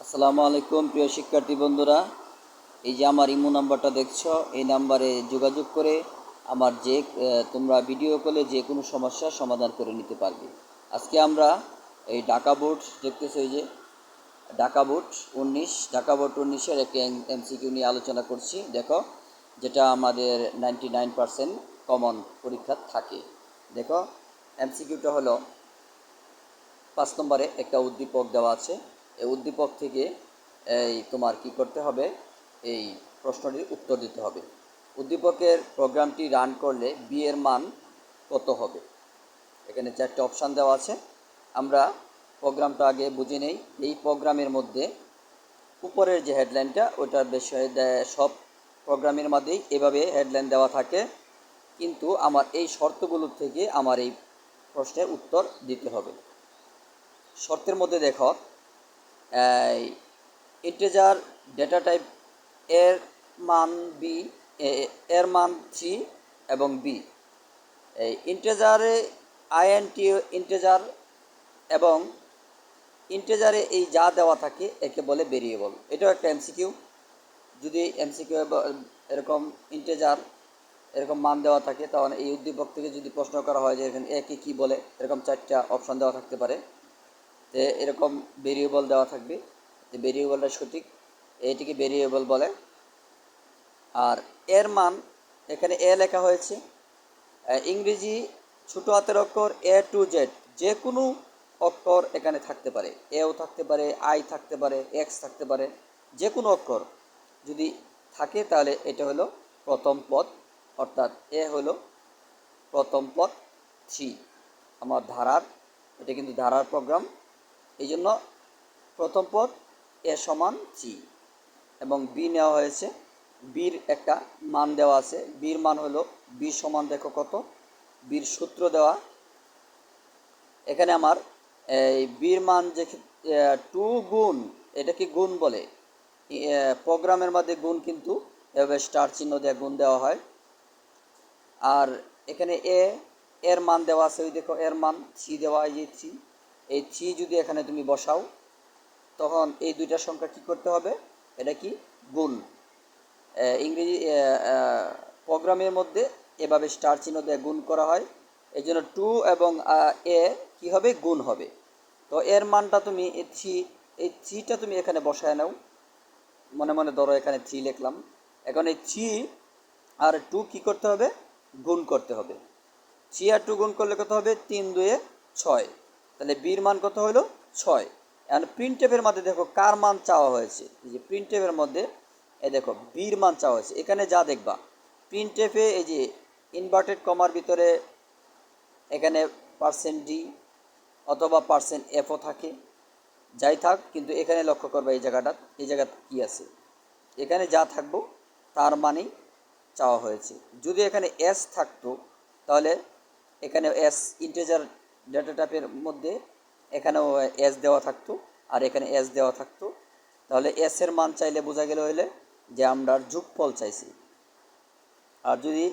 আসসালামু আলাইকুম প্রিয় শিক্ষার্থী বন্ধুরা, এই যে আমার ইমো নাম্বারটা দেখছো, এই নাম্বারে যোগাযোগ করে আমার তোমরা ভিডিও কলে যে কোনো সমস্যার সমাধান করে নিতে পারবে। আজকে আমরা এই ঢাকা বোর্ড দেখতেছো, এই যে ঢাকা বোর্ড 19-এর একটি এমসিকিউ নিয়ে আলোচনা করছি। দেখো, যেটা আমাদের 99% কমন পরীক্ষা থাকে। দেখো, এমসিকিউটা হলো 5 নম্বরে একটা উদ্দীপক দেওয়া আছে। এই উদ্দীপক থেকে তোমার কি করতে হবে, এই প্রশ্নটির উত্তর দিতে হবে। উদ্দীপকের প্রোগ্রামটি রান করলে বি এর মান কত হবে। এখানে 4টে অপশান দেওয়া আছে। আমরা প্রোগ্রামটা আগে বুঝে নেই। এই প্রোগ্রামের মধ্যে উপরের যে হেডলাইনটা, ওটার বিষয়ে সব প্রোগ্রামের মধ্যেই এভাবে হেডলাইন দেওয়া থাকে, কিন্তু আমার এই শর্তগুলোর থেকে আমার এই প্রশ্নের উত্তর দিতে হবে। শর্তের মধ্যে দেখো, ইন্টিজার ডেটা টাইপ এর মান বি, এর মান 3 এবং বি। এই ইন্টিজারে আইএনটি ইন্টিজার এবং ইন্টিজারে এই যা দেওয়া থাকে একে বলে ভেরিয়েবল। এটাও একটা এমসিকিউ। যদি এমসিকিউ এরকম ইন্টিজার এরকম মান দেওয়া থাকে, তাহলে এই উদ্দীপক থেকে যদি প্রশ্ন করা হয় যে এখানে একে কী বলে, এরকম 4টা অপশান দেওয়া থাকতে পারে। তো এরকম ভেরিয়েবল দেওয়া থাকবে, যে ভেরিয়েবলটা সঠিক, এটিকে ভেরিয়েবল বলে। আর এর মান এখানে এ লেখা হয়েছে। ইংরেজি ছোট হাতের অক্ষর এ টু জেড, যে কোনো অক্ষর এখানে থাকতে পারে। এও থাকতে পারে, আই থাকতে পারে, এক্স থাকতে পারে, যে কোনো অক্ষর যদি থাকে তাহলে এটা হলো প্রথম পদ, অর্থাৎ এ হলো প্রথম পদ 3 আমার ধারার। এটা কিন্তু ধারার প্রোগ্রাম, এই জন্য প্রথম পদ এ সমান 3 এবং বি নেওয়া হয়েছে। বির একটা মান দেওয়া আছে। বির মান হলো বি সমান, দেখো কত, বির সূত্র দেওয়া এখানে আমার। এই বির মান যে 2 গুণ, এটাকে গুণ বলে। প্রোগ্রামের মধ্যে গুণ কিন্তু এভাবে স্টার চিহ্ন দিয়ে গুণ দেওয়া হয়। আর এখানে এর মান দেওয়া আছে, ওই দেখো এর মান 3 দেওয়া, এই যে 3, এই 3 যদি এখানে তুমি বসাও, তখন এই দুইটা সংখ্যা কি করতে হবে, এটা কি গুণ। ইংরেজি প্রোগ্রামের মধ্যে এভাবে স্টার চিহ্ন দিয়ে গুণ করা হয়, এই জন্য 2 এবং এ কী হবে, গুণ হবে। তো এর মানটা তুমি এই 3টা তুমি এখানে বসায় নাও। মনে মনে ধরো এখানে 3 লিখলাম। এখন এই 3 আর 2 কী করতে হবে, গুণ করতে হবে। 3 আর 2 গুণ করলে কত হবে, 3 2 6। তাহলে বির মান কত হলো, 6। এখন প্রিন্ট টেপের মধ্যে দেখো কার মান চাওয়া হয়েছে। এই যে প্রিন্ট টেপের মধ্যে এই দেখো বির মান চাওয়া হয়েছে। এখানে যা দেখবা প্রিন্ট টেপে, এই যে ইনভার্টেড কমার ভিতরে এখানে %d অথবা %fও থাকে, যাই থাক, কিন্তু এখানে লক্ষ্য করবে এই জায়গা কী আছে, এখানে যা থাকবো তার মানেই চাওয়া হয়েছে। যদি এখানে এস থাকতো, তাহলে এখানে এস ইন্টিজার ডেটা টাইপের মধ্যে এখানেও এস দেওয়া থাকতো, আর এখানে এস দেওয়া থাকতো। তাহলে এস এর মান চাইলে বোঝা গেল হইলে যে আমরা যোগফল চাইছি। আর যদি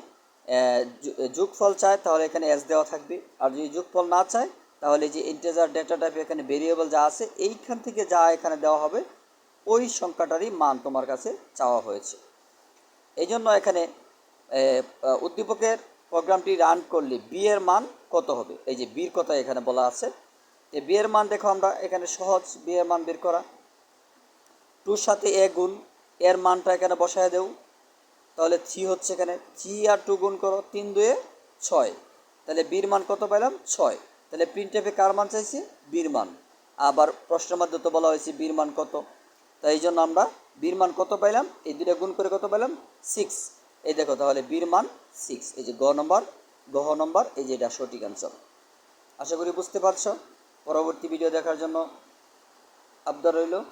যোগফল চায় তাহলে এখানে এস দেওয়া থাকবে। আর যদি যোগফল না চায়, তাহলে যে ইন্টিজার ডেটা টাইপ এখানে ভেরিয়েবল যা আছে, এইখান থেকে যা এখানে দেওয়া হবে ওই সংখ্যাটারই মান তোমার কাছে চাওয়া হয়েছে। এই জন্য এখানে উদ্দীপকের প্রোগ্রামটি রান করলে বি এর মান কত হবে, এই যে বির কথা এখানে বলা আছে। এই বি এর মান দেখো, আমরা এখানে সহজ বি এর মান বের করা। 2 সাথে এ গুণ, এর মানটা এখানে বসায় দেও, তাহলে 3 হচ্ছে। এখানে 3 আর 2 গুণ করো, 3 2 6। তাহলে বির মান কত পেলাম, 6। তাহলে প্রিন্ট টেপে কার মান চাইছি, বির মান। আবার প্রশ্নের মধ্যে তো বলা হয়েছে বির মান কত, তাই এই জন্য আমরা বির মান কত পাইলাম, এই দুটো গুণ করে কত পেলাম, 6। এই দেখো, তাহলে বির মান 6। এই যে গ নম্বর, এই যে এটা সঠিক অ্যান্সার। আশা করি বুঝতে পারছো। পরবর্তী ভিডিও দেখার জন্য আবদার রইল।